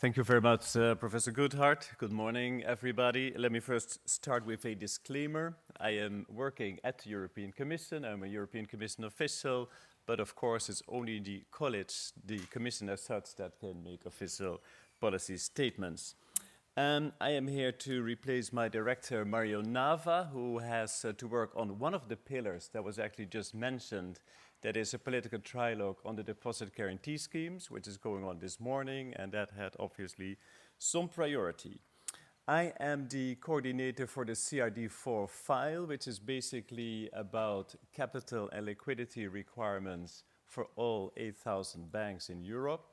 Thank you very much, Professor Goodhart. Good morning, everybody. Let me first start with a disclaimer. I am working at the European Commission. I'm a European Commission official, but of course it's only the college, the Commission as such, that can make official policy statements. I am here to replace my director, Mario Nava, who has to work on one of the pillars that was actually just mentioned. That is a political trilogue on the deposit guarantee schemes, which is going on this morning, and that had obviously some priority. I am the coordinator for the CRD4 file, which is basically about capital and liquidity requirements for all 8,000 banks in Europe.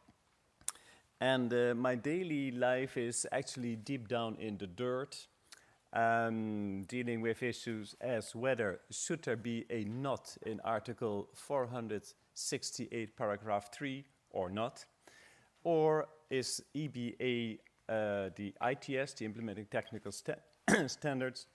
And my daily life is actually deep down in the dirt, dealing with issues as whether should there be a not in Article 468, paragraph 3 or not, or is EBA, the ITS, the Implementing Technical Standards,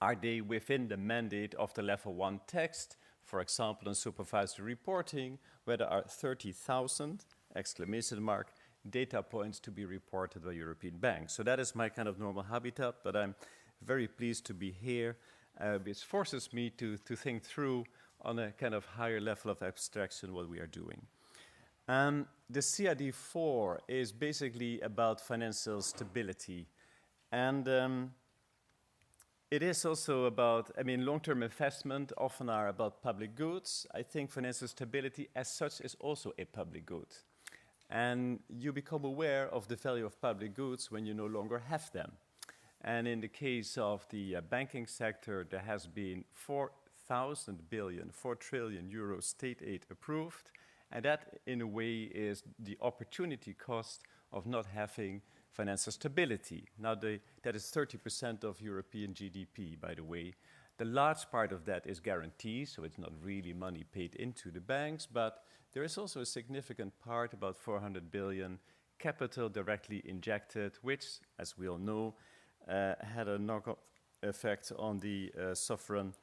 are they within the mandate of the level 1 text, for example, in supervisory reporting, where there are 30,000, exclamation mark, data points to be reported by European banks. So that is my kind of normal habitat, but I'm very pleased to be here, which forces me to think through on a kind of higher level of abstraction what we are doing. The CRD4 is basically about financial stability, and it is also about, long-term investment often are about public goods. I think financial stability as such is also a public good. And you become aware of the value of public goods when you no longer have them. And in the case of the banking sector, there has been 4 trillion euro state aid approved. And that, in a way, is the opportunity cost of not having financial stability. Now, that is 30% of European GDP, by the way. The large part of that is guarantees, so it's not really money paid into the banks, but there is also a significant part, about 400 billion, capital directly injected, which, as we all know, had a knock-on effect on the sovereign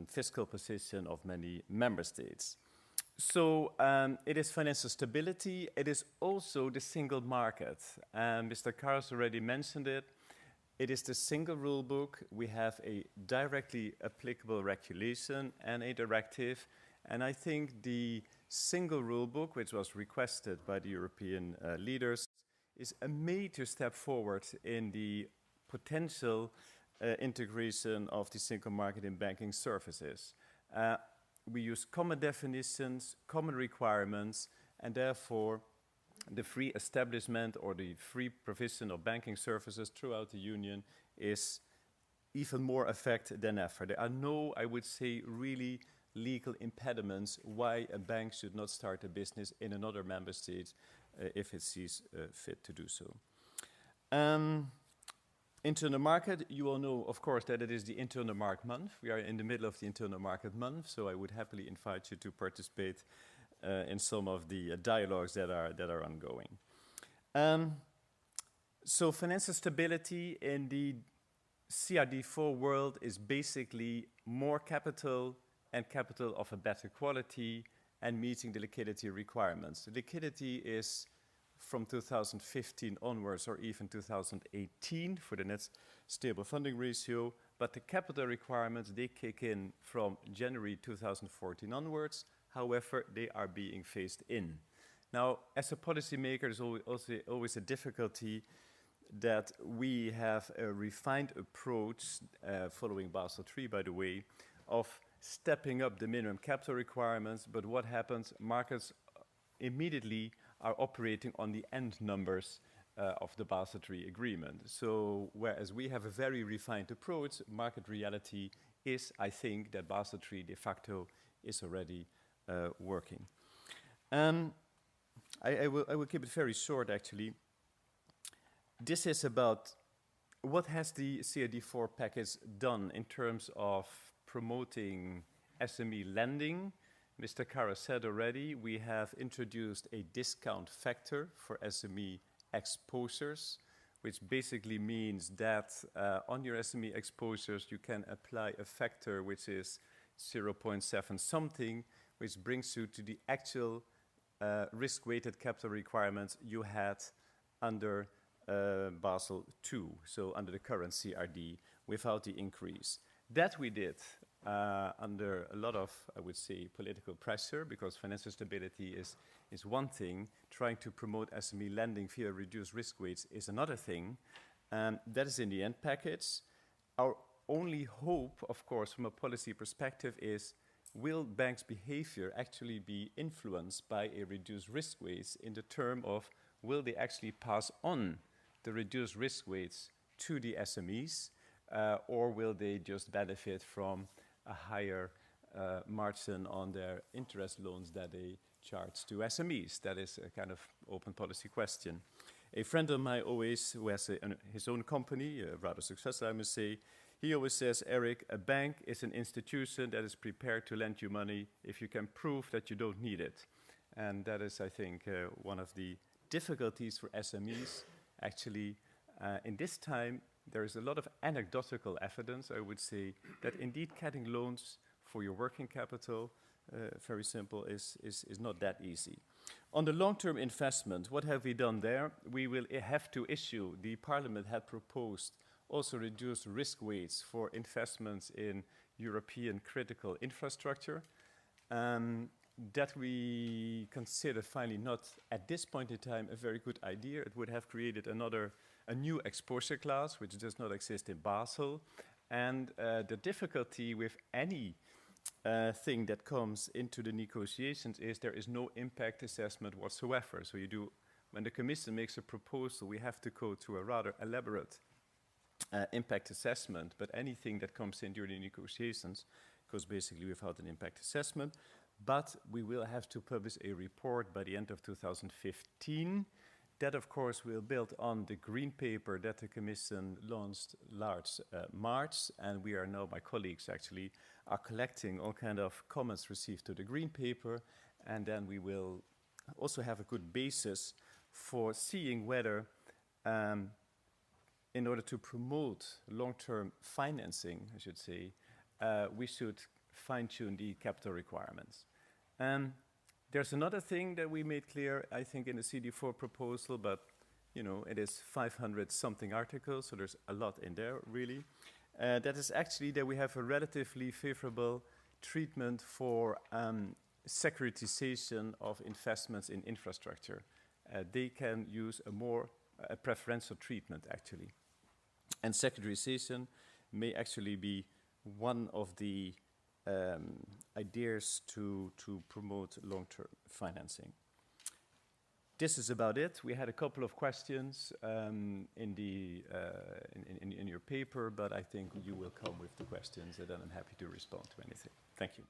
fiscal position of many member states. So it is financial stability. It is also the single market. Mr. Karas already mentioned it. It is the single rule book. We have a directly applicable regulation and a directive. And I think the single rule book, which was requested by the European leaders, is a major step forward in the potential integration of the single market in banking services. We use common definitions, common requirements, and therefore the free establishment or the free provision of banking services throughout the Union is even more effective than ever. There are no, I would say, really legal impediments why a bank should not start a business in another member state if it sees fit to do so. Internal market, you all know, of course, that it is the Internal Market Month. We are in the middle of the Internal Market Month, so I would happily invite you to participate in some of the dialogues that are ongoing. So financial stability in the CRD4 world is basically more capital and capital of a better quality and meeting the liquidity requirements. The liquidity is from 2015 onwards or even 2018 for the net stable funding ratio, but the capital requirements, they kick in from January 2014 onwards. However, they are being phased in. Now, as a policymaker, there's always a difficulty that we have a refined approach, following Basel III, by the way, of stepping up the minimum capital requirements, but what happens, markets immediately are operating on the end numbers of the Basel III agreement. So whereas we have a very refined approach, market reality is, I think, that Basel III de facto is already working. I will keep it very short, actually. This is about what has the CRD4 package done in terms of promoting SME lending. Mr. Karas said already, we have introduced a discount factor for SME exposures, which basically means that on your SME exposures, you can apply a factor which is 0.7 something, which brings you to the actual risk-weighted capital requirements you had under Basel II, so under the current CRD, without the increase. That we did under a lot of, I would say, political pressure, because financial stability is one thing. Trying to promote SME lending via reduced risk weights is another thing. That is in the end package. Our only hope, of course, from a policy perspective is, will banks' behavior actually be influenced by a reduced risk weights in the term of, will they actually pass on the reduced risk weights to the SMEs, or will they just benefit from a higher margin on their interest loans that they charge to SMEs? That is a kind of open policy question. A friend of mine always, who has his own company, rather successful, I must say, he always says, Erik, a bank is an institution that is prepared to lend you money if you can prove that you don't need it. And that is, I think, one of the difficulties for SMEs. Actually, in this time, there is a lot of anecdotal evidence, I would say, that indeed getting loans for your working capital, very simple, is not that easy. On the long-term investment, what have we done there? We will have to issue, the Parliament had proposed also reduced risk weights for investments in European critical infrastructure. That we consider finally not, at this point in time, a very good idea. It would have created a new exposure class, which does not exist in Basel. And the difficulty with any thing that comes into the negotiations is there is no impact assessment whatsoever. So when the Commission makes a proposal, we have to go through a rather elaborate impact assessment, but anything that comes in during the negotiations goes basically without an impact assessment. But we will have to publish a report by the end of 2015. That, of course, will build on the green paper that the Commission launched last March, and we are now, my colleagues actually, are collecting all kind of comments received to the green paper, and then we will also have a good basis for seeing whether in order to promote long-term financing, I should say, we should fine-tune the capital requirements. There's another thing that we made clear, I think, in the CD4 proposal, but it is 500-something articles, so there's a lot in there, really. That is actually that we have a relatively favorable treatment for securitization of investments in infrastructure. They can use a preferential treatment, actually. And securitization may actually be one of the ideas to promote long-term financing. This is about it. We had a couple of questions in your paper, but I think you will come with the questions, and then I'm happy to respond to anything. Thank you.